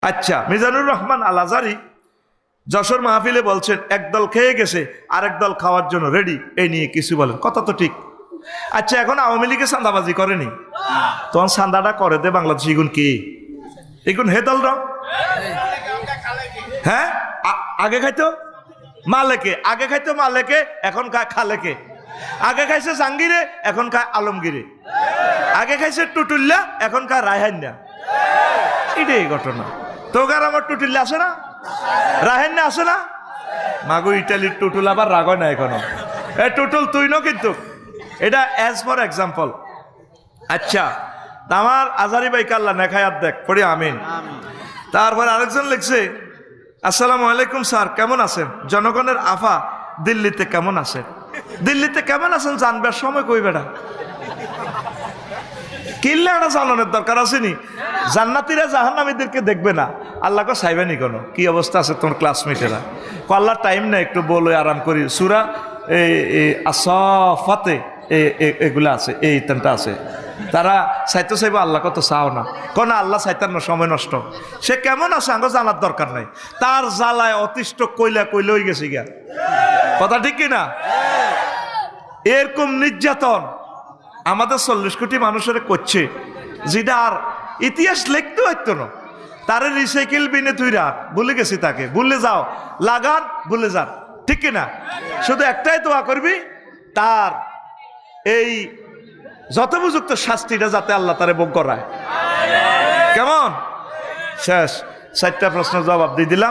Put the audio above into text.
আচ্ছা, মিজানুর রহমান আল আজারি যশোর মাহফিলে বলছেন একদল খেয়ে গেছে আরেক দল খাওয়ার জন্য রেডি, এই নিয়ে কিছু বলেন, কথা তো ঠিক। আচ্ছা, এখন আওয়ামী লীগে চাঁদাবাজি করেনি, তখন চাঁদাটা করে দে বাংলাদেশ এগুন কি এগুন হে দল হ্যাঁ আগে খাইতো মালেকে, আগে খাইতো মালেকে, এখন খায় খালেকে। আগে খাইছে জাহাঙ্গীরে, এখন খায় আলমগীরে। আগে খাইছে টুটুল্লা, এখন খায় রায়হান্না। এটাই ঘটনা। তোকার আমার টুটুল্লা আছে না, রায়হান্না আছে না? মাগো ইটালির টুটুল আবার রাগ হয় না এখনো। এ টুটুল তুই ন কিন্তু, এটা অ্যাজ ফর এক্সাম্পল। আচ্ছা, আমার আজারি ভাই কাল্লা নেখায়াত দেখ পড়ি আমিন। তারপর আরেকজন লিখছে, আসসালামু আলাইকুম স্যার, কেমন আছেন? জনগণের আফা দিল্লিতে কেমন আছেন? দিল্লিতে কেমন আছেন জানবার সময় কই বেড়া কিনলে একটা জানানোর দরকার আসেনি। জান্নাতীরা জাহান্নামীদেরকে দেখবে না, আল্লাহকে চাইবেনি কোনো কি অবস্থা আছে তোমার ক্লাসমেটেরা। আল্লাহ টাইম না একটু বলে আরাম করি। সূরা আসফাতে এগুলো আছে, এই ইতানটা আছে। তারা চাইতে চাইবো, আল্লাহ কত চাও না, কোন আল্লাহ চাইতার না, সময় নষ্ট। সে কেমন আছে আঙ্গ জানার দরকার নাই, তার জ্বালায় অতিষ্ঠ কইলা কইলে হয়ে গেছে গিয়া। কথা ঠিক কিনা? এরকম নির্যাতন আমাদের 40 কোটি মানুষের করছে, যেটা আর ইতিহাস লিখতে হইতো না। তারে রিসাইকেল বিনে তুই রাখ, ভুলে গেছি তাকে, ভুলে যাও, লাগান ভুলে যান, ঠিক কিনা? শুধু একটাই দোয়া করবি, তার এই যথোপযুক্ত শাস্তিটা যাতে আল্লাহ তারে ভোগ করায়। কেমন? শেষ 4টা প্রশ্নের জবাব দিয়ে দিলাম।